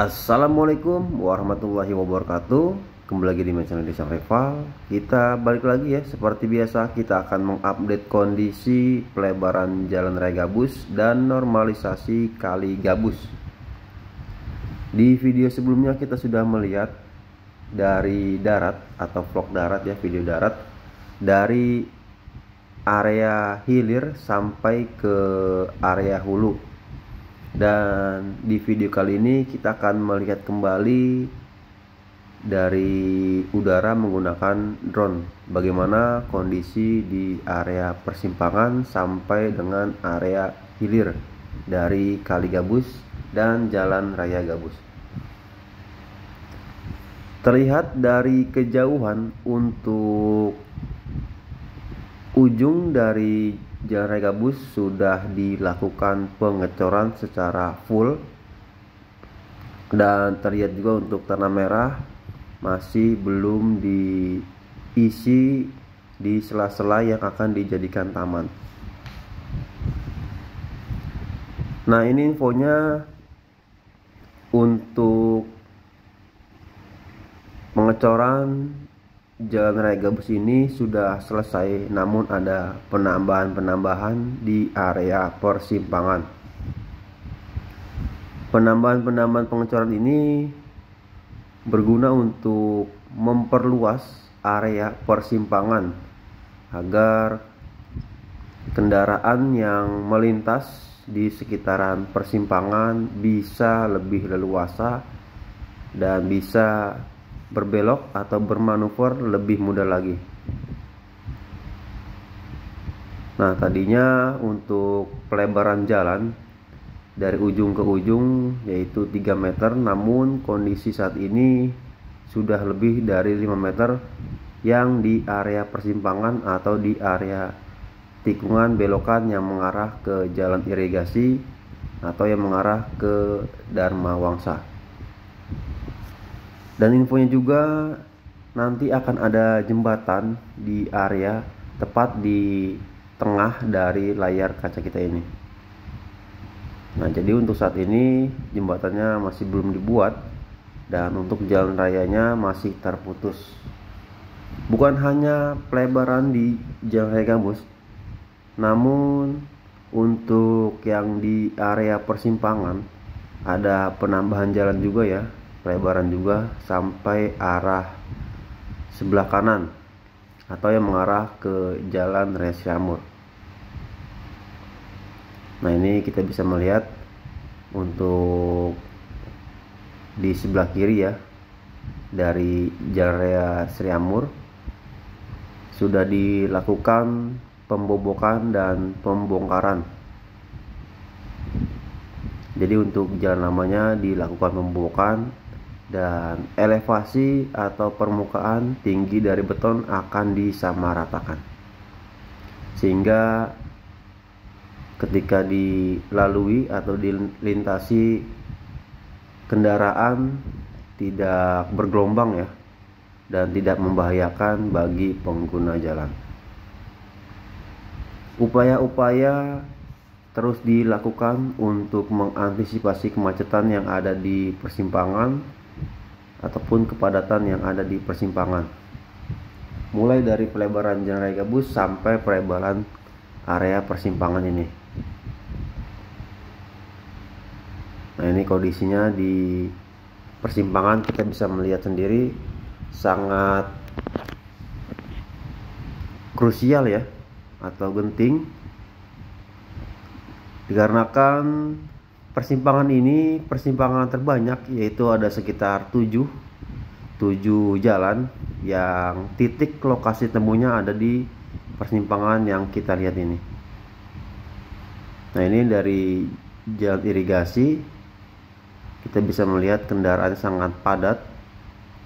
Assalamualaikum warahmatullahi wabarakatuh. Kembali lagi di channel Desa Rival. Kita balik lagi ya. Seperti biasa kita akan mengupdate kondisi pelebaran Jalan Raya Gabus dan normalisasi Kali Gabus. Di video sebelumnya kita sudah melihat dari darat atau vlog darat ya, video darat dari area hilir sampai ke area hulu. Dan di video kali ini kita akan melihat kembali dari udara menggunakan drone bagaimana kondisi di area persimpangan sampai dengan area hilir dari Kali Gabus dan Jalan Raya Gabus. Terlihat dari kejauhan untuk ujung dari Jalan Raya Gabus sudah dilakukan pengecoran secara full, dan terlihat juga untuk tanah merah masih belum diisi di sela-sela yang akan dijadikan taman. Nah, ini infonya untuk pengecoran Jalan Raya Gabus ini sudah selesai, namun ada penambahan-penambahan di area persimpangan. Penambahan-penambahan pengecoran ini berguna untuk memperluas area persimpangan agar kendaraan yang melintas di sekitaran persimpangan bisa lebih leluasa dan bisa berbelok atau bermanuver lebih mudah lagi. Nah, tadinya untuk pelebaran jalan dari ujung ke ujung yaitu 3 meter, namun kondisi saat ini sudah lebih dari 5 meter yang di area persimpangan atau di area tikungan belokan yang mengarah ke jalan irigasi atau yang mengarah ke Dharma Wangsa. Dan infonya juga nanti akan ada jembatan di area tepat di tengah dari layar kaca kita ini. Nah, jadi untuk saat ini jembatannya masih belum dibuat dan untuk jalan rayanya masih terputus. Bukan hanya pelebaran di Jalan Raya Gabus, namun untuk yang di area persimpangan ada penambahan jalan juga ya, pelebaran juga sampai arah sebelah kanan atau yang mengarah ke Jalan Raya Sriamur. Nah, ini kita bisa melihat untuk di sebelah kiri ya dari Jalan Raya Sriamur sudah dilakukan pembobokan dan pembongkaran. Jadi untuk jalan lamanya dilakukan pembobokan dan elevasi atau permukaan tinggi dari beton akan disamaratakan, sehingga ketika dilalui atau dilintasi kendaraan tidak bergelombang ya, dan tidak membahayakan bagi pengguna jalan. Upaya-upaya terus dilakukan untuk mengantisipasi kemacetan yang ada di persimpangan ataupun kepadatan yang ada di persimpangan, mulai dari pelebaran Jalan Raya Gabus sampai pelebaran area persimpangan ini. Nah, ini kondisinya di persimpangan kita bisa melihat sendiri sangat krusial ya atau genting, dikarenakan persimpangan ini persimpangan terbanyak, yaitu ada sekitar 7 jalan yang titik lokasi temunya ada di persimpangan yang kita lihat ini. Nah, ini dari jalan irigasi kita bisa melihat kendaraan sangat padat.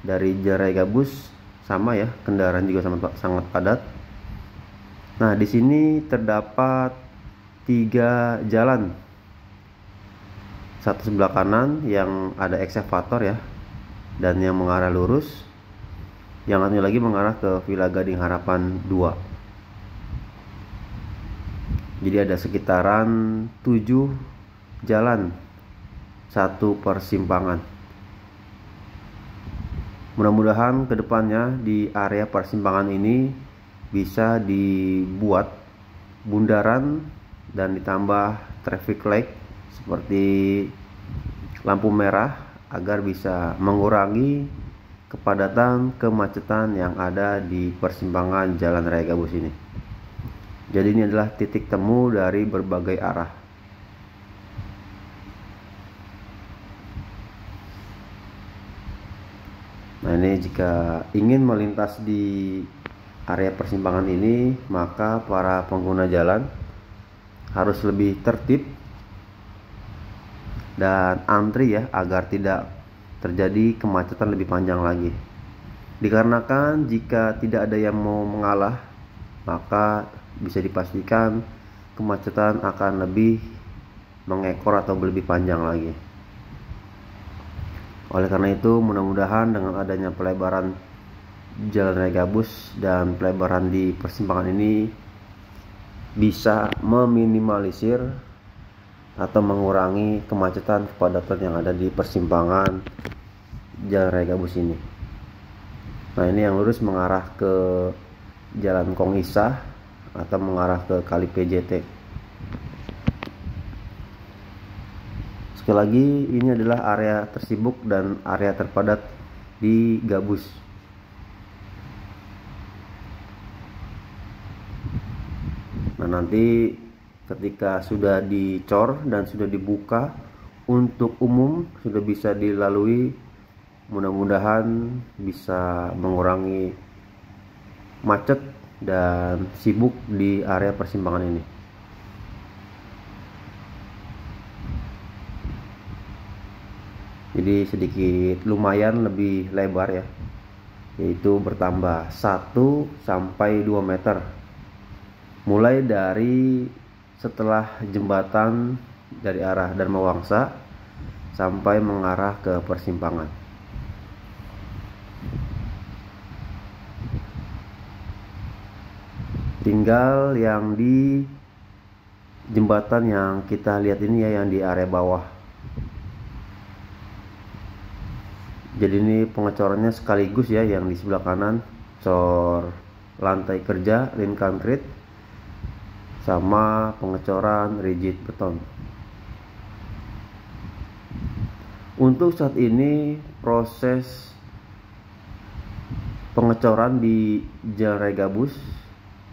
Dari Jalan Raya Gabus sama ya, kendaraan juga sangat padat. Nah, di sini terdapat 3 jalan. Satu sebelah kanan yang ada eksavator ya, dan yang mengarah lurus. Yang satu lagi mengarah ke Villa Gading Harapan 2. Jadi ada sekitaran 7 jalan satu persimpangan. Mudah-mudahan kedepannya di area persimpangan ini bisa dibuat bundaran dan ditambah traffic light seperti lampu merah agar bisa mengurangi kepadatan kemacetan yang ada di persimpangan Jalan Raya Gabus ini. Jadi ini adalah titik temu dari berbagai arah. Nah, ini jika ingin melintas di area persimpangan ini, maka para pengguna jalan harus lebih tertib dan antri ya, agar tidak terjadi kemacetan lebih panjang lagi. Dikarenakan jika tidak ada yang mau mengalah, maka bisa dipastikan kemacetan akan lebih mengekor atau lebih panjang lagi. Oleh karena itu, mudah-mudahan dengan adanya pelebaran Jalan Raya Gabus dan pelebaran di persimpangan ini bisa meminimalisir atau mengurangi kemacetan kepadatan yang ada di persimpangan Jalan Raya Gabus ini. Nah, ini yang lurus mengarah ke Jalan Kong Isah atau mengarah ke Kali PJT. Sekali lagi, ini adalah area tersibuk dan area terpadat di Gabus. Nah, nanti ketika sudah dicor dan sudah dibuka untuk umum, sudah bisa dilalui, mudah-mudahan bisa mengurangi macet dan sibuk di area persimpangan ini. Jadi sedikit lumayan lebih lebar ya, yaitu bertambah 1 sampai 2 meter mulai dari setelah jembatan dari arah Dharma Wangsa sampai mengarah ke persimpangan. Tinggal yang di jembatan yang kita lihat ini ya, yang di area bawah. Jadi ini pengecorannya sekaligus ya, yang di sebelah kanan cor lantai kerja lin concrete sama pengecoran rigid beton. Untuk saat ini proses pengecoran di Jalan Raya Gabus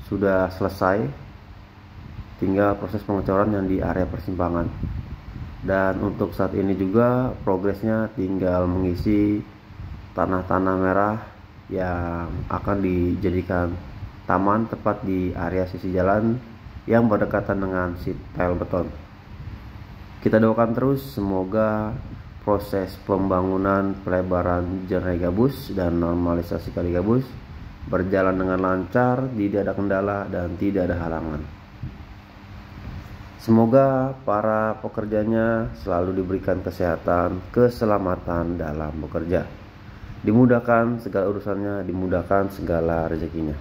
sudah selesai, tinggal proses pengecoran yang di area persimpangan. Dan untuk saat ini juga progresnya tinggal mengisi tanah-tanah merah yang akan dijadikan taman tepat di area sisi jalan yang berdekatan dengan sheet pile beton. Kita doakan terus semoga proses pembangunan pelebaran Jalan Raya Gabus dan normalisasi Kali Gabus berjalan dengan lancar, tidak ada kendala dan tidak ada halangan. Semoga para pekerjanya selalu diberikan kesehatan, keselamatan dalam bekerja, dimudahkan segala urusannya, dimudahkan segala rezekinya.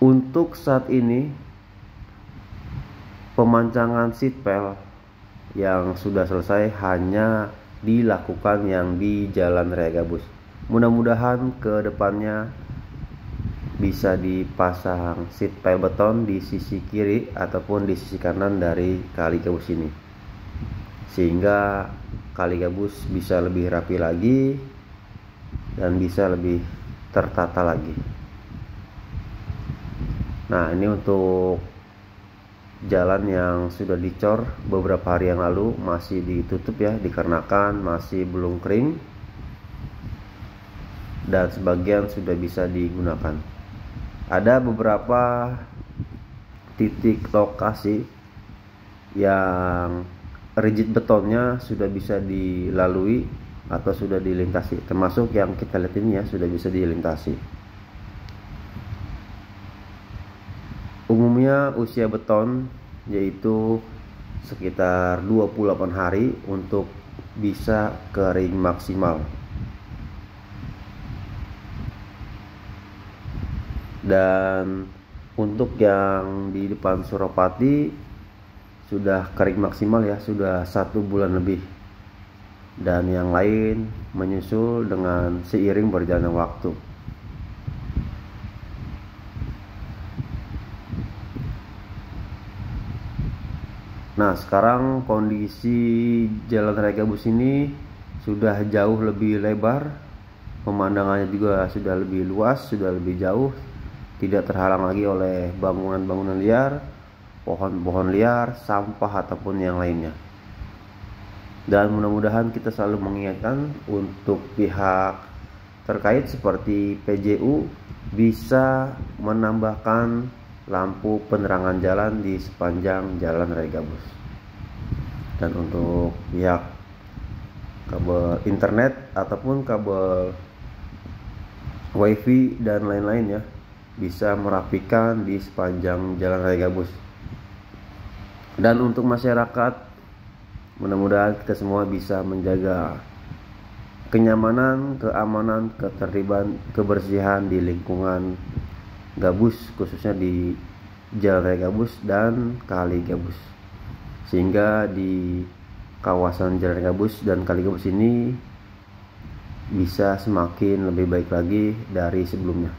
Untuk saat ini pemancangan seatbelt yang sudah selesai hanya dilakukan yang di Jalan Raya Gabus. Mudah-mudahan ke depannya bisa dipasang sheet pile beton di sisi kiri ataupun di sisi kanan dari Kali Gabus ini, sehingga Kali Gabus bisa lebih rapi lagi dan bisa lebih tertata lagi. Nah, ini untuk jalan yang sudah dicor beberapa hari yang lalu masih ditutup ya, dikarenakan masih belum kering dan sebagian sudah bisa digunakan. Ada beberapa titik lokasi yang rigid betonnya sudah bisa dilalui atau sudah dilintasi, termasuk yang kita lihat ini ya, sudah bisa dilintasi. Umumnya usia beton yaitu sekitar 28 hari untuk bisa kering maksimal. Dan untuk yang di depan Suropati sudah kering maksimal ya, sudah 1 bulan lebih. dan yang lain menyusul dengan seiring berjalannya waktu. Nah, sekarang kondisi Jalan Raya Gabus ini sudah jauh lebih lebar, pemandangannya juga sudah lebih luas, sudah lebih jauh, tidak terhalang lagi oleh bangunan-bangunan liar, pohon-pohon liar, sampah ataupun yang lainnya. Dan mudah-mudahan kita selalu mengingatkan untuk pihak terkait seperti PJU bisa menambahkan lampu penerangan jalan di sepanjang Jalan Raya Gabus. Dan untuk pihak kabel internet ataupun kabel wifi dan lain-lain ya, bisa merapikan di sepanjang Jalan Raya Gabus. Dan untuk masyarakat, mudah-mudahan kita semua bisa menjaga kenyamanan, keamanan, ketertiban, kebersihan di lingkungan Gabus, khususnya di Jalan Raya Gabus dan Kali Gabus, sehingga di kawasan Jalan Raya Gabus dan Kali Gabus ini bisa semakin lebih baik lagi dari sebelumnya.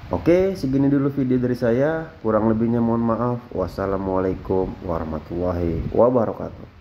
Oke, segini dulu video dari saya, kurang lebihnya mohon maaf. Wassalamualaikum warahmatullahi wabarakatuh.